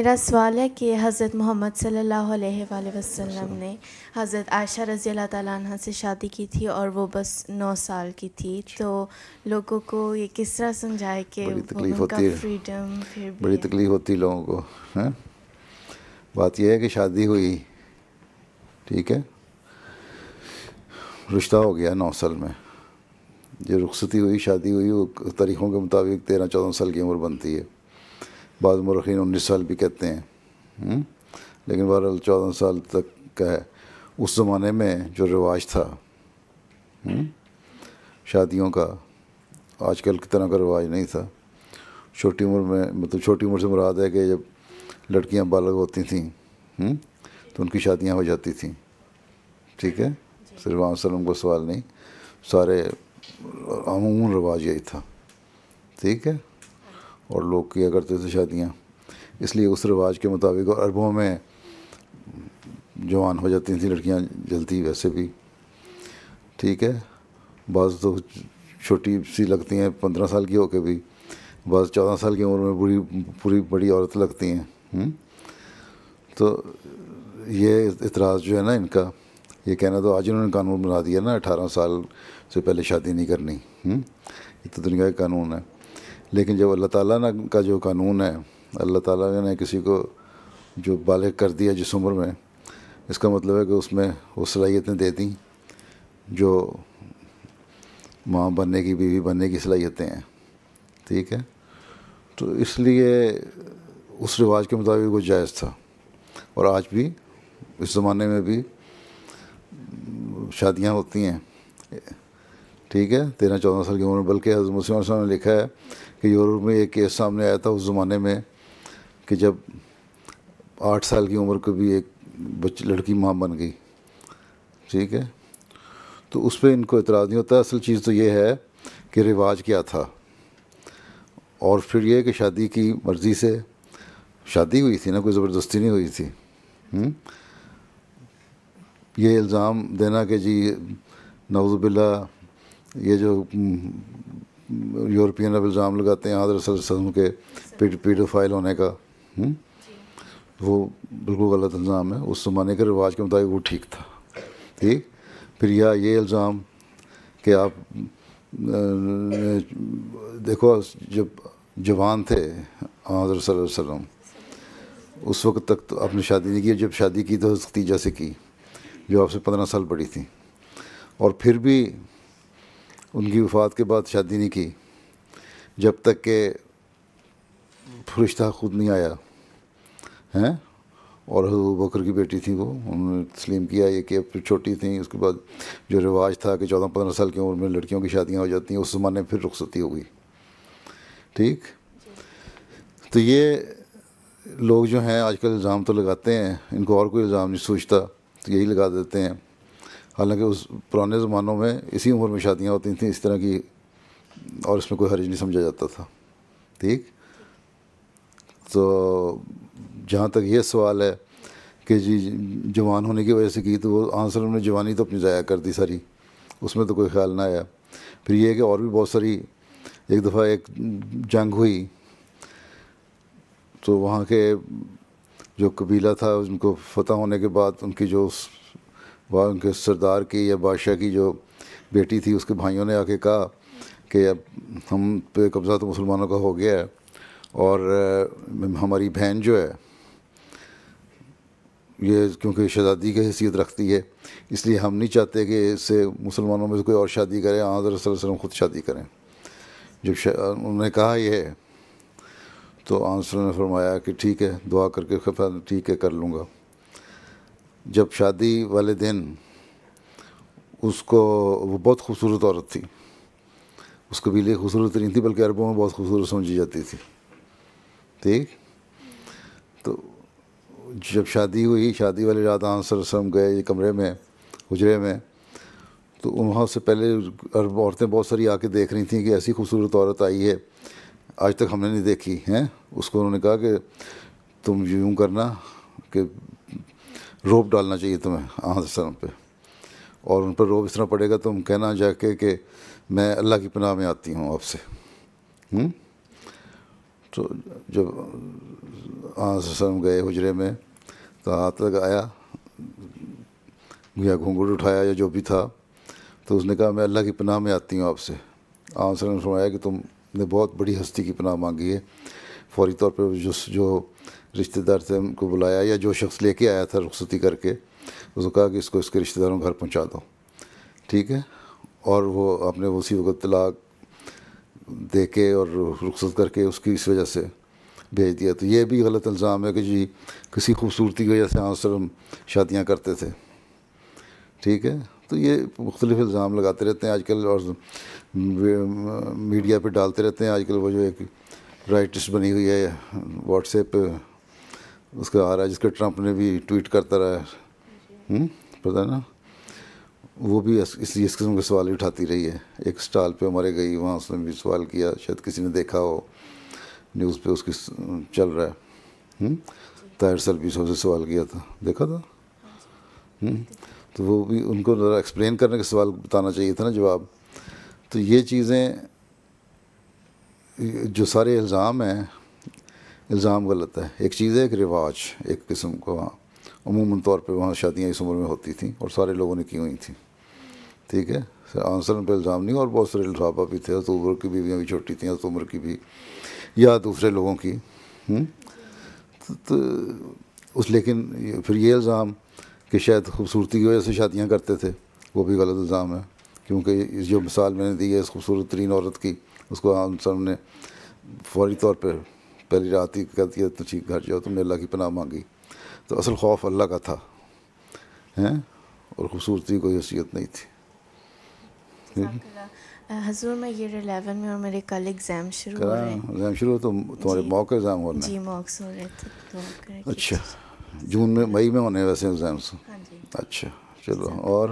میرا سوال ہے کہ حضرت محمد صلی اللہ علیہ وآلہ وسلم نے حضرت عائشہ رضی اللہ تعالیٰ عنہ سے شادی کی تھی اور وہ بس 9 سال کی تھی، تو لوگوں کو یہ کس طرح سمجھائے کہ بڑی وہ تکلیف ان کا ہوتی ہے، فریڈم پھر بھی بڑی ہے؟ تکلیف ہوتی ہے لوگوں کو. ہیں بات یہ ہے کہ شادی ہوئی، ٹھیک ہے، رشتہ ہو گیا 9 سال میں، جو رخصتی ہوئی، شادی ہوئی، وہ تاریخوں کے مطابق 13-14 سال کی عمر بنتی ہے، بعض مورخین 19 سال بھی کہتے ہیں. لیکن بہرحال 14 سال تک کا ہے. اس زمانے میں جو رواج تھا شادیوں کا، آج کل کی طرح کا رواج نہیں تھا. چھوٹی عمر میں، مطلب چھوٹی عمر سے مراد ہے کہ جب لڑکیاں بالغ ہوتی تھیں تو ان کی شادیاں ہو جاتی تھیں. ٹھیک ہے، صرف علیہ وسلم کو سوال نہیں، سارے عموماً رواج یہی تھا. ٹھیک ہے، اور لوگ کیا کرتے تھے شادیاں، اس لیے اس رواج کے مطابق. اور عربوں میں جوان ہو جاتی تھیں لڑکیاں جلدی ویسے بھی. ٹھیک ہے، بعض تو چھوٹی سی لگتی ہیں 15 سال کی ہو کے بھی، بعض 14 سال کی عمر میں پوری بڑی عورت لگتی ہیں. تو یہ اعتراض جو ہے نا ان کا، یہ کہنا تو آج انہوں نے قانون بنا دیا نا 18 سال سے پہلے شادی نہیں کرنی. یہ تو دنیا کا قانون ہے. لیکن جب اللہ تعالیٰ کا جو قانون ہے، اللہ تعالیٰ نے کسی کو جو بالغ کر دیا جس عمر میں، اس کا مطلب ہے کہ اس میں وہ صلاحیتیں دے دیں جو ماں بننے کی، بیوی بننے کی صلاحیتیں ہیں. ٹھیک ہے، تو اس لیے اس رواج کے مطابق وہ جائز تھا. اور آج بھی اس زمانے میں بھی شادیاں ہوتی ہیں، ٹھیک ہے، 13-14 سال کی عمر میں. بلکہ حضرت مسلم صاحب نے لکھا ہے کہ یورپ میں ایک کیس سامنے آیا تھا اس زمانے میں کہ جب 8 سال کی عمر کو بھی ایک لڑکی ماں بن گئی. ٹھیک ہے، تو اس پہ ان کو اعتراض نہیں ہوتا. اصل چیز تو یہ ہے کہ رواج کیا تھا، اور پھر یہ کہ شادی کی مرضی سے شادی ہوئی تھی نا، کوئی زبردستی نہیں ہوئی تھی. یہ الزام دینا کہ جی نعوذ باللہ، یہ جو یورپین اب الزام لگاتے ہیں حضرت صلی اللہ علیہ وسلم کے پیڈوفائل ہونے کا، وہ بالکل غلط الزام ہے. اس زمانے کے رواج کے مطابق وہ ٹھیک تھا. ٹھیک، پھر یہ الزام کہ آپ دیکھو جب جوان تھے حضرت صلی اللہ علیہ وسلم، اس وقت تک تو آپ نے شادی نہیں کی. جب شادی کی تو ختیجہ سے کی جو آپ سے 15 سال بڑی تھی، اور پھر بھی ان کی وفات کے بعد شادی نہیں کی جب تک کہ فرشتہ خود نہیں آیا ہیں. اور حضرت بکر کی بیٹی تھی، وہ انہوں نے تسلیم کیا یہ کہ پھر چھوٹی تھیں. اس کے بعد جو رواج تھا کہ 14-15 سال کی عمر میں لڑکیوں کی شادیاں ہو جاتی ہیں، اس زمانے میں پھر رخصتی ہو گئی. ٹھیک، تو یہ لوگ جو ہیں آج کل الزام تو لگاتے ہیں، ان کو اور کوئی الزام نہیں سوچتا تو یہی لگا دیتے ہیں. حالانکہ اس پرانے زمانوں میں اسی عمر میں شادیاں ہوتی تھیں اس طرح کی، اور اس میں کوئی حرج نہیں سمجھا جاتا تھا. ٹھیک، تو جہاں تک یہ سوال ہے کہ جی جوان ہونے کی وجہ سے کی، تو وہ آنسر نے جوانی تو اپنی ضائع کر دی ساری، اس میں تو کوئی خیال نہ آیا. پھر یہ کہ اور بھی بہت ساری، ایک دفعہ ایک جنگ ہوئی تو وہاں کے جو قبیلہ تھا ان کو فتح ہونے کے بعد ان کی جو ان کے سردار کی یا بادشاہ کی جو بیٹی تھی، اس کے بھائیوں نے آ کے کہا کہ اب ہم پہ قبضہ تو مسلمانوں کا ہو گیا ہے، اور ہماری بہن جو ہے یہ کیونکہ شہزادی کی حیثیت رکھتی ہے، اس لیے ہم نہیں چاہتے کہ اس سے مسلمانوں میں سے کوئی اور شادی کرے، حضرت صلی اللہ علیہ وسلم خود شادی کریں. جب انہوں نے کہا یہ، تو آنسر نے فرمایا کہ ٹھیک ہے، دعا کر کے ٹھیک ہے کر لوں گا. جب شادی والے دن اس کو، وہ بہت خوبصورت عورت تھی، اس قبیلے خوبصورت نہیں تھی بلکہ عربوں میں بہت خوبصورت سمجھی جاتی تھی. ٹھیک، تو جب شادی ہوئی، شادی والے رات صلی اللہ علیہ وسلم گئے کمرے میں، حجرے میں، تو وہاں سے پہلے عرب عورتیں بہت ساری آ کے دیکھ رہی تھیں کہ ایسی خوبصورت عورت آئی ہے آج تک ہم نے نہیں دیکھی ہیں. اس کو انہوں نے کہا کہ تم یوں کرنا کہ روب ڈالنا چاہیے تمہیں صلی اللہ علیہ وسلم پہ، اور ان پر روب اس طرح پڑے گا تم کہنا جا کے کہ میں اللہ کی پناہ میں آتی ہوں آپ سے. تو جب وسلم گئے حجرے میں تو ہاتھ لگایا یا گھونگھٹ اٹھایا یا جو بھی تھا، تو اس نے کہا میں اللہ کی پناہ میں آتی ہوں آپ سے۔ وسلم نے فرمایا کہ تم نے بہت بڑی ہستی کی پناہ مانگی ہے۔ فوری طور پہ جو رشتہ دار تھے ان کو بلایا، یا جو شخص لے کے آیا تھا رخصتی کر کے، اس کو کہا کہ اس کو اس کے رشتہ داروں کے گھر پہنچا دو، ٹھیک ہے، اور وہ آپ نے اسی وقت طلاق دے کے اور رخصت کر کے اس کی اس وجہ سے بھیج دیا۔ تو یہ بھی غلط الزام ہے کہ جی کسی خوبصورتی کی وجہ سے وسلم شادیاں کرتے تھے، ٹھیک ہے۔ تو یہ مختلف الزام لگاتے رہتے ہیں آج کل، اور میڈیا پہ ڈالتے رہتے ہیں۔ آج کل وہ جو ایک رائٹس بنی ہوئی ہے واٹس ایپ پہ، اس کا آ رہا ہے، جس کا ٹرمپ نے بھی ٹویٹ کرتا رہا ہے، پتہ ہے نا، وہ بھی اس قسم کے سوال اٹھاتی رہی ہے۔ ایک اسٹال پہ ہمارے گئی، وہاں اس نے بھی سوال کیا، شاید کسی نے دیکھا ہو، نیوز پہ اس کی چل رہا ہے، طاہر سلفی سے سوال کیا تھا، دیکھا تھا؟ تو وہ بھی ان کو ذرا ایکسپلین کرنے کے سوال بتانا چاہیے تھا نا، جواب۔ تو یہ چیزیں جو سارے الزام ہیں، الزام غلط ہے۔ ایک چیز ہے ایک رواج، ایک قسم کو، وہاں عموماً طور پہ وہاں شادیاں اس عمر میں ہوتی تھیں اور سارے لوگوں نے کی ہوئی تھیں، ٹھیک ہے۔ آنسر پہ الزام نہیں، اور بہت سارے صحابہ بھی تھے، حضرت عمر کی بیویاں بھی چھوٹی تھیں، حضرت عمر کی بھی، یا دوسرے لوگوں کی، تو لیکن پھر یہ الزام کہ شاید خوبصورتی کی وجہ سے شادیاں کرتے تھے، وہ بھی غلط الزام ہے، کیونکہ جو مثال میں نے دی ہے اس خوبصورت ترین عورت کی، اس کو وسلم نے فوری طور پہ پہلی رات ہی کہہ دیا تو ٹھیک، گھر جاؤ، تم نے اللہ کی پناہ مانگی۔ تو اصل خوف اللہ کا تھا، اور خوبصورتی کوئی حیثیت نہیں تھی۔ حضور میں ایئر 11 میں، اور میرے کل ایگزام شروع ہو رہے ہیں۔ ایگزام شروع ہو تو تمہارے موقع ایگزام ہونا ہے؟ جی موکس ہو رہے تھے، دعا کریں۔ اچھا، جون میں، مئی میں ہونے ہیں ویسے ایگزامس؟ ہاں جی۔ اچھا، چلو، اور